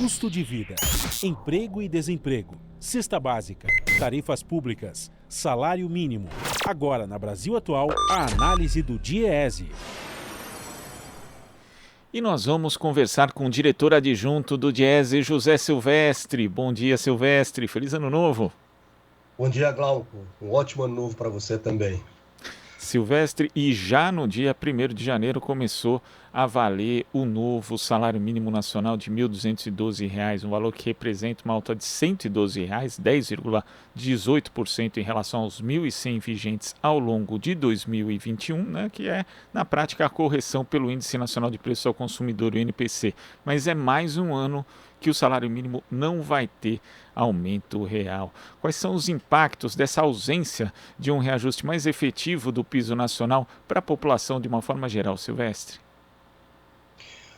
custo de vida, emprego e desemprego, cesta básica, tarifas públicas, salário mínimo. Agora, na Brasil Atual, a análise do DIEESE. E nós vamos conversar com o diretor adjunto do DIEESE, José Silvestre. Bom dia, Silvestre. Feliz Ano Novo. Bom dia, Glauco. Um ótimo ano novo para você também. Silvestre, e já no dia 1º de janeiro começou a valer o novo salário mínimo nacional de R$ 1.212, um valor que representa uma alta de R$ 112, 10,18% em relação aos 1.100 vigentes ao longo de 2021, né, que é, na prática, a correção pelo Índice Nacional de Preços ao Consumidor, o INPC. Mas é mais um ano que o salário mínimo não vai ter aumento real. Quais são os impactos dessa ausência de um reajuste mais efetivo do piso nacional para a população de uma forma geral, Silvestre?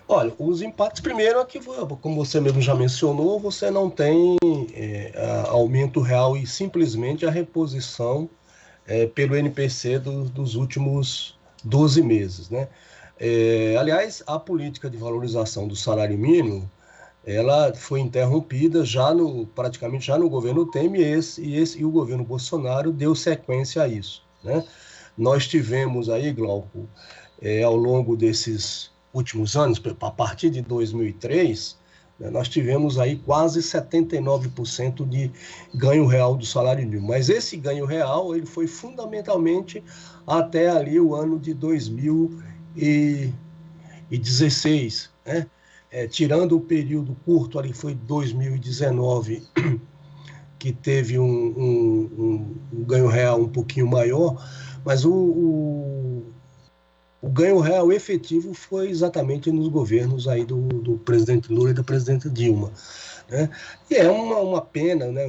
Olha, os impactos, primeiro, é que, como você mesmo já mencionou, você não tem aumento real e simplesmente a reposição pelo INPC dos últimos 12 meses, né? Aliás, a política de valorização do salário mínimo, ela foi interrompida praticamente já no governo Temer e o governo Bolsonaro deu sequência a isso, né? Nós tivemos aí, Glauco, ao longo desses últimos anos, a partir de 2003, né, nós tivemos aí quase 79% de ganho real do salário mínimo. Mas esse ganho real ele foi fundamentalmente até ali o ano de 2016, né? Tirando o período curto ali, foi 2019, que teve um ganho real um pouquinho maior, mas o ganho real efetivo foi exatamente nos governos aí do presidente Lula e da presidenta Dilma, né? E é uma pena, né,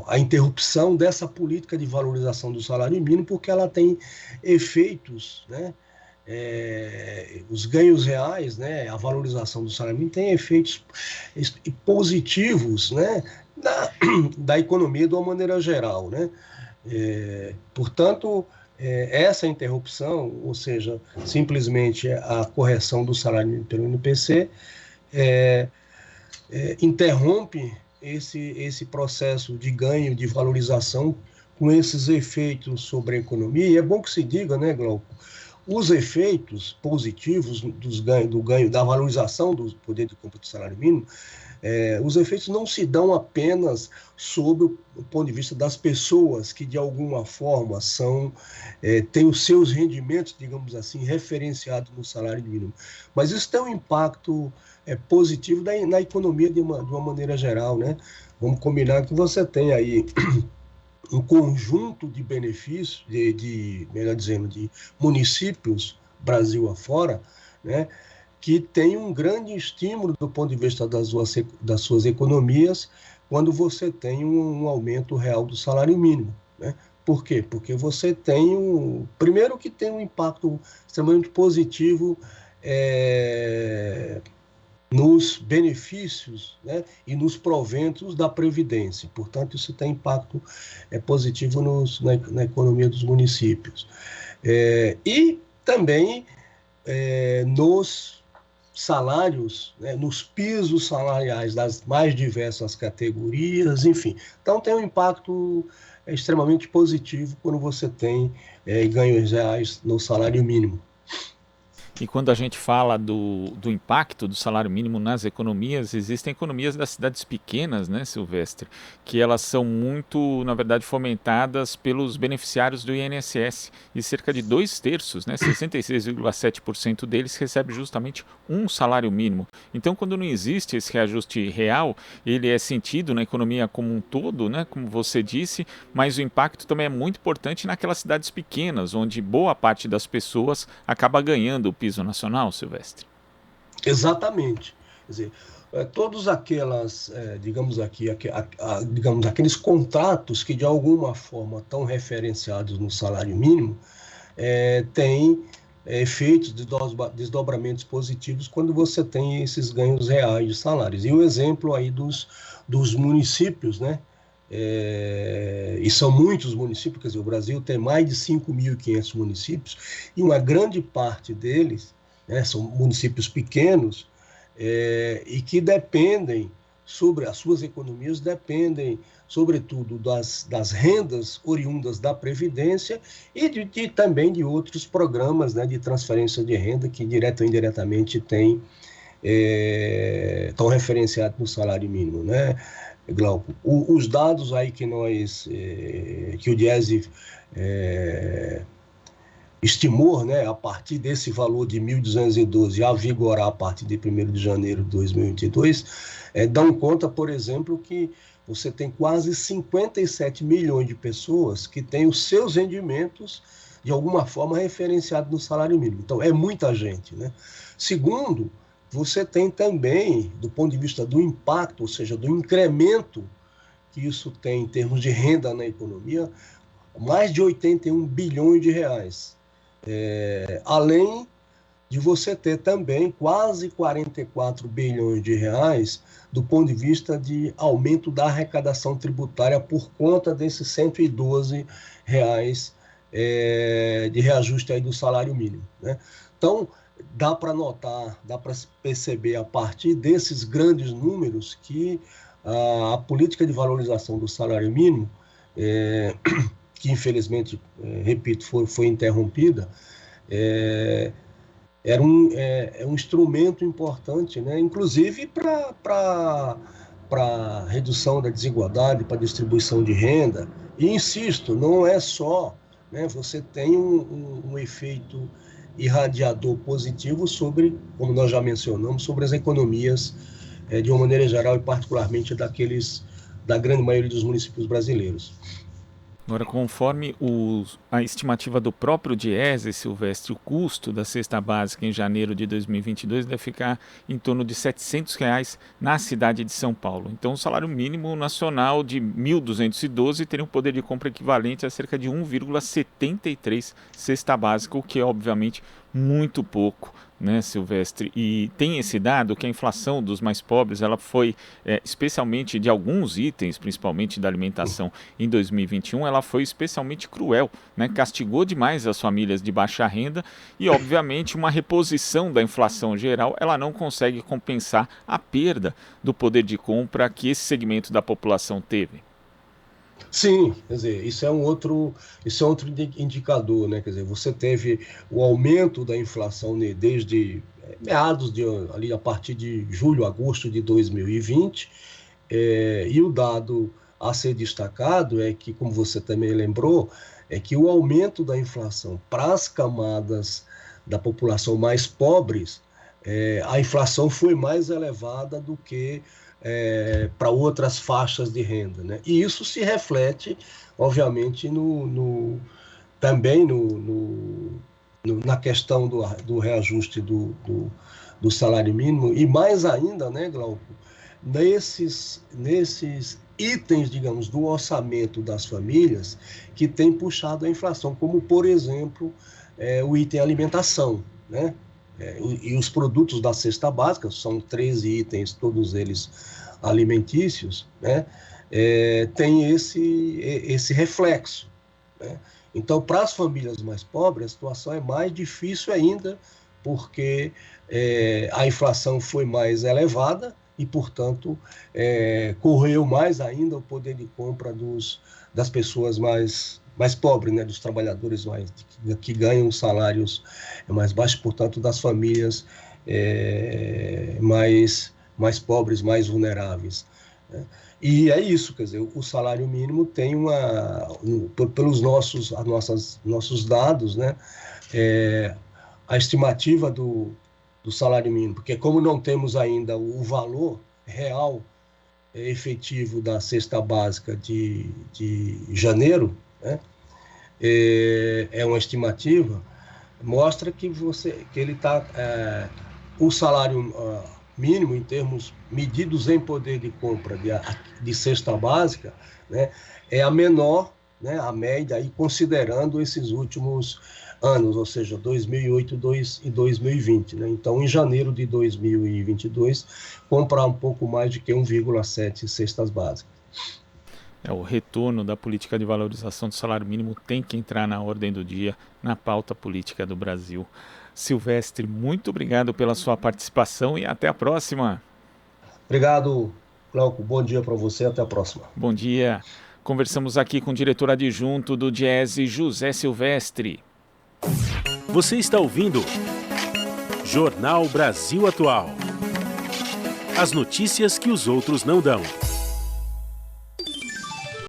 a interrupção dessa política de valorização do salário mínimo, porque ela tem efeitos, né? Os ganhos reais, né, a valorização do salário mínimo tem efeitos positivos, né, da economia de uma maneira geral, né? Portanto, essa interrupção, ou seja, simplesmente a correção do salário mínimo pelo INPC, interrompe esse processo de ganho, de valorização, com esses efeitos sobre a economia. E é bom que se diga, né, Glauco, os efeitos positivos do ganho, da valorização do poder de compra do salário mínimo, os efeitos não se dão apenas sob o ponto de vista das pessoas que, de alguma forma, têm os seus rendimentos, digamos assim, referenciados no salário mínimo. Mas isso tem um impacto positivo na economia de uma maneira geral, né? Vamos combinar que você tem aí um conjunto de benefícios, melhor dizendo, de municípios Brasil afora, né, que tem um grande estímulo do ponto de vista das suas economias quando você tem um aumento real do salário mínimo, né? Por quê? Porque você tem primeiro que tem um impacto extremamente positivo nos benefícios, né, e nos proventos da Previdência. Portanto, isso tem impacto positivo na economia dos municípios. E também nos salários, né, nos pisos salariais das mais diversas categorias, enfim. Então, tem um impacto extremamente positivo quando você tem ganhos reais no salário mínimo. E quando a gente fala do impacto do salário mínimo nas economias, existem economias das cidades pequenas, né, Silvestre, que elas são muito, na verdade, fomentadas pelos beneficiários do INSS, e cerca de 2/3, né, 66,7% deles recebe justamente um salário mínimo. Então, quando não existe esse reajuste real, ele é sentido na economia como um todo, né, como você disse, mas o impacto também é muito importante naquelas cidades pequenas, onde boa parte das pessoas acaba ganhando o piso nacional, Silvestre. Exatamente. Quer dizer, todos digamos, aqueles contratos que de alguma forma estão referenciados no salário mínimo, têm efeitos de desdobramentos positivos quando você tem esses ganhos reais de salários. E o exemplo aí dos municípios, né? E são muitos municípios, quer dizer, o Brasil tem mais de 5.500 municípios, e uma grande parte deles, né, são municípios pequenos, e que dependem, sobre as suas economias, dependem, sobretudo, das rendas oriundas da Previdência e também de outros programas, né, de transferência de renda que, direta ou indiretamente, estão referenciados no salário mínimo, né, Glauco? Os dados aí que o Diese estimou, né, a partir desse valor de 1.212 a vigorar a partir de 1º de janeiro de 2022, dão conta, por exemplo, que você tem quase 57 milhões de pessoas que têm os seus rendimentos, de alguma forma, referenciados no salário mínimo. Então, é muita gente, né? Segundo, você tem também, do ponto de vista do impacto, ou seja, do incremento que isso tem em termos de renda na economia, mais de 81 bilhões de reais. Além de você ter também quase 44 bilhões de reais do ponto de vista de aumento da arrecadação tributária por conta desses 112 reais de reajuste aí do salário mínimo, né? Então, dá para notar, dá para perceber a partir desses grandes números que a política de valorização do salário mínimo, que infelizmente, repito, foi interrompida, é um instrumento importante, né? Inclusive para redução da desigualdade, para distribuição de renda. E insisto, não é só, né, você tem um efeito irradiador positivo sobre, como nós já mencionamos, sobre as economias de uma maneira geral e particularmente da grande maioria dos municípios brasileiros. Agora, conforme a estimativa do próprio Diese, Silvestre, o custo da cesta básica em janeiro de 2022 deve ficar em torno de R$ 700 na cidade de São Paulo. Então, o salário mínimo nacional de 1.212 teria um poder de compra equivalente a cerca de 1,73 cesta básica, o que é, obviamente, muito pouco, né, Silvestre? E tem esse dado que a inflação dos mais pobres, ela foi, especialmente de alguns itens, principalmente da alimentação, em 2021, ela foi especialmente cruel, né? Castigou demais as famílias de baixa renda e, obviamente, uma reposição da inflação geral, ela não consegue compensar a perda do poder de compra que esse segmento da população teve. Sim, quer dizer, isso é um outro indicador, né? Quer dizer, você teve o aumento da inflação, né, desde meados ali a partir de julho, agosto de 2020, e o dado a ser destacado é que, como você também lembrou, é que o aumento da inflação para as camadas da população mais pobres, a inflação foi mais elevada do que para outras faixas de renda, né? E isso se reflete, obviamente, também na questão do reajuste do salário mínimo, e mais ainda, né, Glauco, nesses itens, digamos, do orçamento das famílias que tem puxado a inflação, como, por exemplo, o item alimentação, né? E os produtos da cesta básica, são 13 itens, todos eles alimentícios, né? Tem esse reflexo, né? Então, para as famílias mais pobres, a situação é mais difícil ainda, porque a inflação foi mais elevada e, portanto, corroeu mais ainda o poder de compra das pessoas mais pobres, né, dos trabalhadores que ganham salários mais baixos, portanto, das famílias mais pobres, mais vulneráveis, né? E é isso, quer dizer, o salário mínimo tem pelos nossos dados, né, a estimativa do salário mínimo, porque como não temos ainda o valor real efetivo da cesta básica de janeiro, né, é uma estimativa, mostra que ele está, o salário mínimo em termos medidos em poder de compra de cesta básica, né, é a menor, né, a média, aí, considerando esses últimos anos, ou seja, 2008 e 2020. Né? Então, em janeiro de 2022, comprar um pouco mais de que 1,7 cestas básicas. O retorno da política de valorização do salário mínimo tem que entrar na ordem do dia, na pauta política do Brasil. Silvestre, muito obrigado pela sua participação e até a próxima. Obrigado, Glauco. Bom dia para você. Até a próxima. Bom dia. Conversamos aqui com o diretor adjunto do Diese, José Silvestre. Você está ouvindo Jornal Brasil Atual. As notícias que os outros não dão.